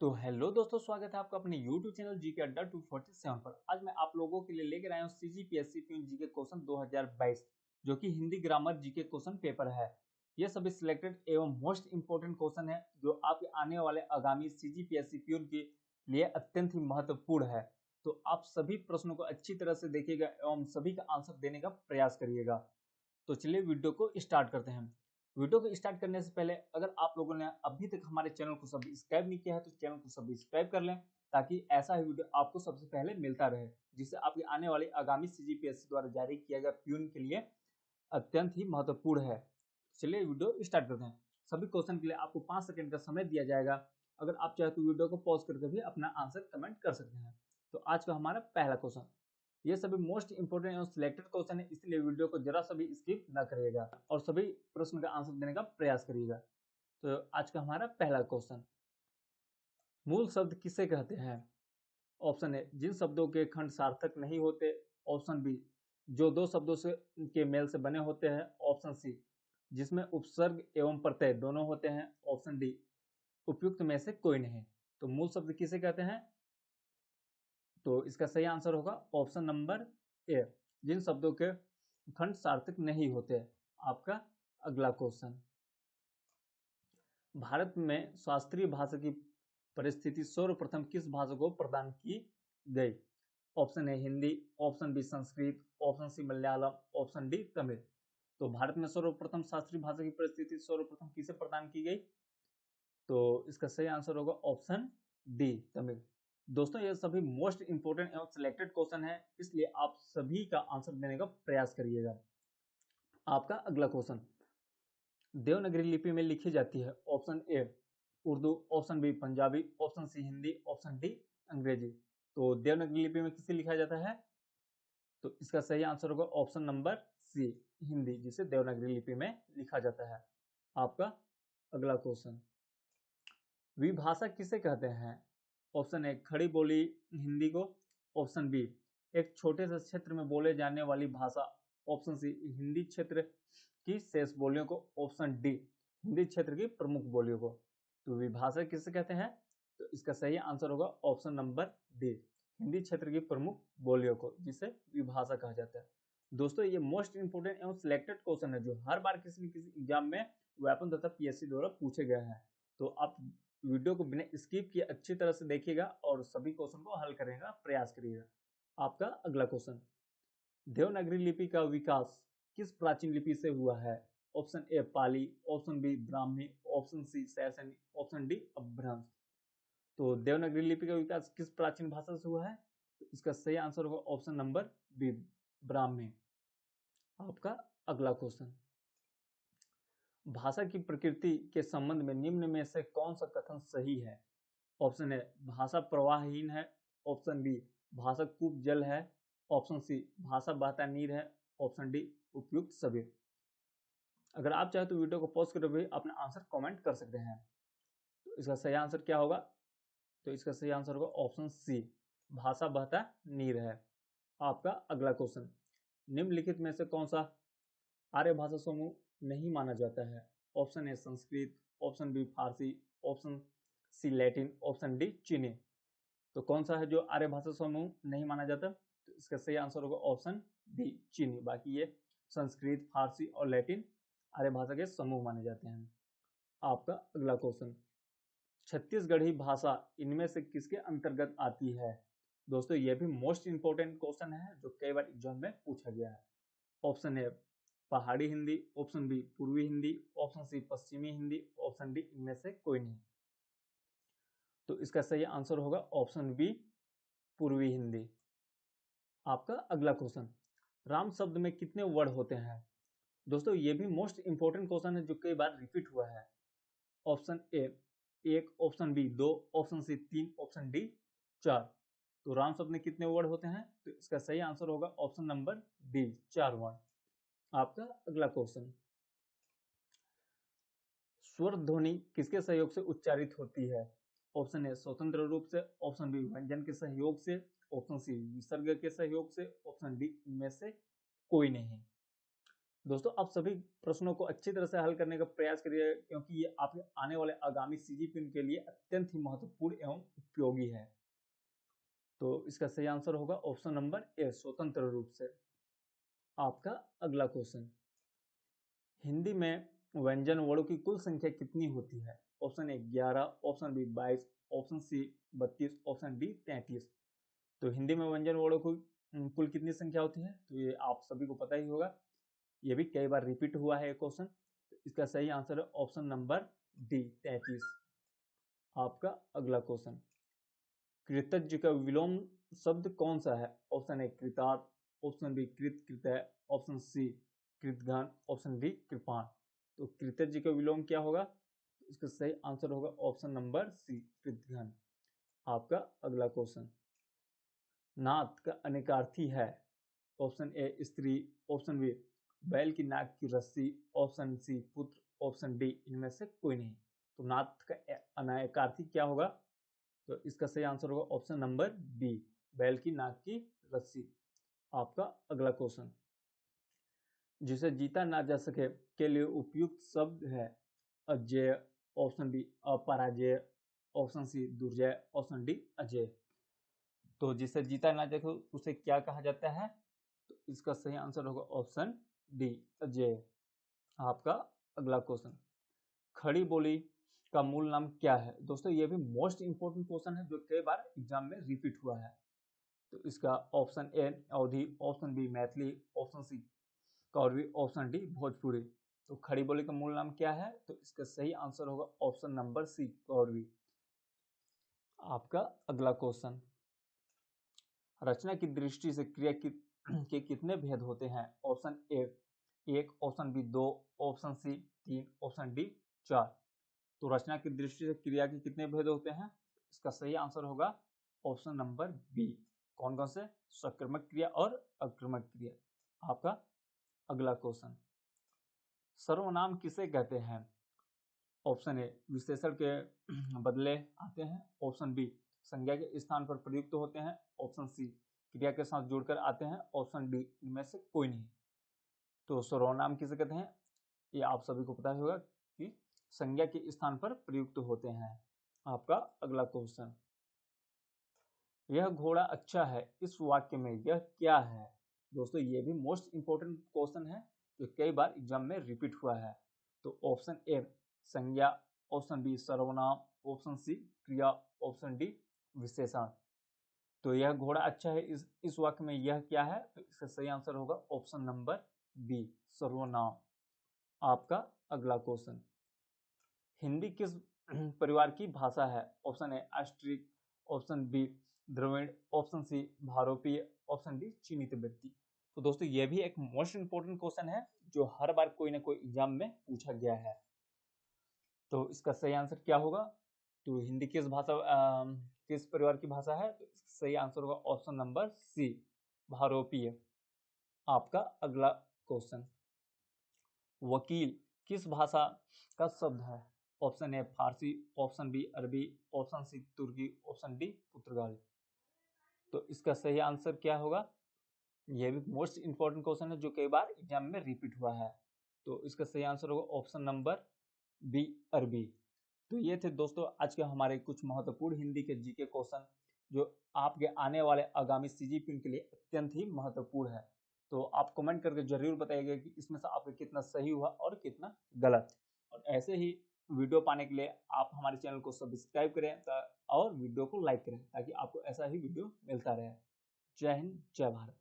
तो हेलो दोस्तों, स्वागत है आपका अपने YouTube चैनल जीके अड्डा 247 पर। आज मैं आप लोगों के लिए लेकर आया हूँ CGPSC ट्यून जीके क्वेश्चन 2022 जो कि Hindi grammar GK question paper है। ये सभी सिलेक्टेड एवं मोस्ट इंपोर्टेंट क्वेश्चन है जो आपके आने वाले आगामी CGPSC ट्यून के लिए अत्यंत ही महत्वपूर्ण है। तो आप सभी प्रश्नों को अच्छी तरह से देखिएगा एवं सभी का आंसर देने का प्रयास करिएगा। तो चलिए वीडियो को स्टार्ट करते हैं। वीडियो को स्टार्ट करने से पहले अगर आप लोगों ने अभी तक हमारे चैनल को सब्सक्राइब नहीं किया है तो चैनल को सब्सक्राइब कर लें ताकि ऐसा ही वीडियो आपको सबसे पहले मिलता रहे, जिससे आपकी आने वाली आगामी CGPSC द्वारा जारी किया गया प्यून के लिए अत्यंत ही महत्वपूर्ण है। चलिए वीडियो स्टार्ट करते हैं। सभी क्वेश्चन के लिए आपको 5 सेकंड का समय दिया जाएगा। अगर आप चाहे तो वीडियो को पॉज करके भी अपना आंसर कमेंट कर सकते हैं। तो आज का हमारा पहला क्वेश्चन, ये सभी मोस्ट इंपोर्टेंट और सिलेक्टेड क्वेश्चन है, इसलिए वीडियो को जरा सा भी स्किप ना करिएगा और सभी प्रश्न का आंसर देने का प्रयास करिएगा। तो आज का हमारा पहला क्वेश्चन, मूल शब्द किसे कहते हैं? ऑप्शन ए, जिन शब्दों के खंड सार्थक नहीं होते। ऑप्शन बी, जो दो शब्दों से के मेल से बने होते हैं। ऑप्शन सी, जिसमें उपसर्ग एवं प्रत्यय दोनों होते हैं। ऑप्शन डी, उपयुक्त में से कोई नहीं। तो मूल शब्द किसे कहते हैं? तो इसका सही आंसर होगा ऑप्शन नंबर ए, जिन शब्दों के खंड सार्थक नहीं होते। आपका अगला क्वेश्चन, भारत में शास्त्रीय भाषा की परिस्थिति सर्वप्रथम किस भाषा को प्रदान की गई? Option A Hindi, option B Sanskrit, option C Malayalam, option D Tamil. तो भारत में सर्वप्रथम शास्त्रीय भाषा की परिस्थिति सर्वप्रथम किसे प्रदान की गई? तो इसका सही आंसर होगा ऑप्शन डी तमिल। दोस्तों, ये सभी मोस्ट इंपोर्टेंट एवं सिलेक्टेड क्वेश्चन है, इसलिए आप सभी का आंसर देने का प्रयास करिएगा। आपका अगला क्वेश्चन, देवनागरी लिपि में लिखी जाती है। Option A Urdu, option B Punjabi, option C Hindi, option D अंग्रेजी। तो देवनागरी लिपि में किसे लिखा जाता है? तो इसका सही आंसर होगा ऑप्शन नंबर सी, हिंदी, जिसे देवनागरी लिपि में लिखा जाता है। आपका अगला क्वेश्चन, विभाषा किसे कहते हैं? ऑप्शन ए खड़ी बोली हिंदी को, ऑप्शन बी एक छोटे से क्षेत्र में बोले जाने वाली भाषा, ऑप्शन सी हिंदी क्षेत्र की शेष बोलियों को, ऑप्शन डी हिंदी क्षेत्र की प्रमुख बोलियों को। तो विभाषा किसे कहते हैं? तो इसका सही आंसर होगा ऑप्शन नंबर डी, हिंदी क्षेत्र की प्रमुख बोलियों को, जिसे विभाषा कहा जाता है। दोस्तों, ये मोस्ट इंपोर्टेंट एवं सिलेक्टेड क्वेश्चन है जो हर बार किसी न किसी एग्जाम में व्यापम तथा PSC द्वारा पूछे गए हैं। तो आप वीडियो को बिना स्किप किए अच्छी तरह से देखिएगा और सभी क्वेश्चन को हल करने का प्रयास करिएगा। आपका अगला क्वेश्चन, देवनागरी लिपि का विकास किस प्राचीन लिपि से हुआ है? Option A Pali, option B Brahmi, option C सैसनी, ऑप्शन डी अपभ्रंश। तो देवनागरी लिपि का विकास किस प्राचीन भाषा से हुआ है? तो इसका सही आंसर होगा ऑप्शन नंबर बी, ब्राह्मी। आपका अगला क्वेश्चन, भाषा की प्रकृति के संबंध में निम्न में से कौन सा कथन सही है? ऑप्शन ए भाषा प्रवाहहीन है, ऑप्शन बी भाषा कूप जल है, ऑप्शन सी भाषा बहता नीर है, ऑप्शन डी उपयुक्त सभी। अगर आप चाहे तो वीडियो को पॉज करके भी अपना आंसर कमेंट कर सकते हैं। तो इसका सही आंसर क्या होगा? तो इसका सही आंसर होगा ऑप्शन सी, भाषा बहता नीर है। आपका अगला क्वेश्चन, निम्नलिखित में से कौन सा आर्य भाषा समूह नहीं माना जाता है? Option A Sanskrit, option B फारसी, option C Latin, option D चीनी। तो कौन सा है जो आर्य भाषा समूह नहीं माना जाता? तो इसका सही आंसर होगा ऑप्शन डी चीनी। बाकी ये संस्कृत, फारसी और लैटिन आर्य भाषा के समूह माने जाते हैं। आपका अगला क्वेश्चन, छत्तीसगढ़ी भाषा इनमें से किसके अंतर्गत आती है? दोस्तों, ये भी मोस्ट इंपोर्टेंट क्वेश्चन है जो कई बार एग्जाम में पूछा गया है। ऑप्शन ए पहाड़ी हिंदी, ऑप्शन बी पूर्वी हिंदी, ऑप्शन सी पश्चिमी हिंदी, ऑप्शन डी इनमें से कोई नहीं। तो इसका सही आंसर होगा ऑप्शन बी, पूर्वी हिंदी। आपका अगला क्वेश्चन, राम शब्द में कितने वर्ड होते हैं? दोस्तों, ये भी मोस्ट इंपोर्टेंट क्वेश्चन है जो कई बार रिपीट हुआ है। Option A 1, option B 2, option C 3, option D 4। तो राम शब्द में कितने वर्ड होते हैं? तो इसका सही आंसर होगा ऑप्शन नंबर डी, 4 वर्ड। आपका अगला क्वेश्चन, स्वर ध्वनि किसके सहयोग से उच्चारित होती है? ऑप्शन ए स्वतंत्र रूप से, ऑप्शन बी व्यंजन के सहयोग से, ऑप्शन सी विसर्ग के सहयोग से, ऑप्शन डी इनमें से कोई नहीं। दोस्तों आप सभी प्रश्नों को अच्छी तरह से हल करने का प्रयास करिए, क्योंकि ये आपके आने वाले आगामी सीजीपीएन के लिए अत्यंत ही महत्वपूर्ण एवं उपयोगी है। तो इसका सही आंसर होगा ऑप्शन नंबर ए, स्वतंत्र रूप से। आपका अगला क्वेश्चन, हिंदी में व्यंजन वर्णों की कुल संख्या कितनी होती है? Option A 11, option B 22, option C 32, option D 33। तो हिंदी में व्यंजन वर्णों की कुल कितनी संख्या होती है? तो ये आप सभी को पता ही होगा, ये भी कई बार रिपीट हुआ है क्वेश्चन। तो इसका सही आंसर है ऑप्शन नंबर डी 33। आपका अगला क्वेश्चन, कृतज्ञ का विलोम शब्द कौन सा है? ऑप्शन ए कृतार्थ, ऑप्शन बी कृत कृतय, ऑप्शन सी कृतघ्न, ऑप्शन डी कृपाण। तो कृतज्ञ का विलोम क्या होगा? इसका सही आंसर होगा ऑप्शन नंबर सी कृतघ्न। आपका अगला क्वेश्चन, नाथ का अनेकार्थी है? ऑप्शन ए स्त्री, ऑप्शन बी बैल की नाक की रस्सी, ऑप्शन सी पुत्र, ऑप्शन डी इनमें से कोई नहीं। तो नाथ का अनेकार्थी क्या होगा? तो इसका सही आंसर होगा ऑप्शन नंबर बी, बैल की नाक की रस्सी। आपका अगला क्वेश्चन, जिसे जीता ना जा सके के लिए उपयुक्त शब्द है? अजेय, ऑप्शन बी अपराजेय, ऑप्शन सी दुर्जय, ऑप्शन डी अजेय। तो जिसे जीता ना जा सके उसे क्या कहा जाता है? तो इसका सही आंसर होगा ऑप्शन डी अजेय। आपका अगला क्वेश्चन, खड़ी बोली का मूल नाम क्या है? दोस्तों ये भी मोस्ट इंपोर्टेंट क्वेश्चन है जो कई बार एग्जाम में रिपीट हुआ है। तो इसका option A Awadhi, option B Maithili, option C Kauravi, option D Bhojpuri. तो खड़ी बोली का मूल नाम क्या है? तो इसका सही आंसर होगा ऑप्शन नंबर सी कौरवी। आपका अगला क्वेश्चन, रचना की दृष्टि से क्रिया के कितने भेद होते हैं? Option A 1, option B 2, option C 3, option D 4। तो रचना की दृष्टि से क्रिया के कितने भेद होते हैं? इसका सही आंसर होगा ऑप्शन नंबर बी। कौन कौन से? सक्रमक क्रिया और अक्रमक क्रिया। आपका अगला क्वेश्चन, सर्वनाम किसे कहते हैं? ऑप्शन ए विशेषण के बदले आते हैं, ऑप्शन बी संज्ञा के स्थान पर प्रयुक्त होते हैं, ऑप्शन सी क्रिया के साथ जुड़कर आते हैं, ऑप्शन डी इनमें से कोई नहीं। तो सर्वनाम किसे कहते हैं? ये आप सभी को पता होगा कि संज्ञा के स्थान पर प्रयुक्त होते हैं। आपका अगला क्वेश्चन, यह घोड़ा अच्छा है, इस वाक्य में यह क्या है? दोस्तों ये भी मोस्ट इंपोर्टेंट क्वेश्चन है जो कई बार एग्जाम में रिपीट हुआ है। तो ऑप्शन ए संज्ञा, ऑप्शन बी सर्वनाम, ऑप्शन सी क्रिया, ऑप्शन डी विशेषण। तो यह घोड़ा अच्छा है, इस वाक्य में यह क्या है? तो इसका सही आंसर होगा ऑप्शन नंबर बी सर्वनाम। आपका अगला क्वेश्चन, हिंदी किस परिवार की भाषा है? Option A Austric, option B Dravid, option C भारोपीय, ऑप्शन डी चीनी तिब्बती। तो दोस्तों ये भी एक मोस्ट इंपोर्टेंट क्वेश्चन है जो हर बार कोई ना कोई एग्जाम में पूछा गया है। तो इसका सही आंसर क्या होगा? तो हिंदी किस किस परिवार की भाषा है? तो सही आंसर होगा ऑप्शन नंबर सी भारोपीय। आपका अगला क्वेश्चन, वकील किस भाषा का शब्द है? ऑप्शन ए फारसी, ऑप्शन बी अरबी, ऑप्शन सी तुर्की, ऑप्शन डी पुर्तगाली। तो इसका सही आंसर क्या होगा? यह भी मोस्ट इंपोर्टेंट क्वेश्चन है जो कई बार एग्जाम में रिपीट हुआ है। तो इसका सही आंसर होगा ऑप्शन नंबर बी अरबी। तो ये थे दोस्तों आज के हमारे कुछ महत्वपूर्ण हिंदी के जीके क्वेश्चन जो आपके आने वाले आगामी सीजीपीएन के लिए अत्यंत ही महत्वपूर्ण है। तो आप कमेंट करके जरूर बताइएगा कि इसमें से आपका कितना सही हुआ और कितना गलत। और ऐसे ही वीडियो पाने के लिए आप हमारे चैनल को सब्सक्राइब करें और वीडियो को लाइक करें ताकि आपको ऐसा ही वीडियो मिलता रहे। जय हिंद, जय भारत।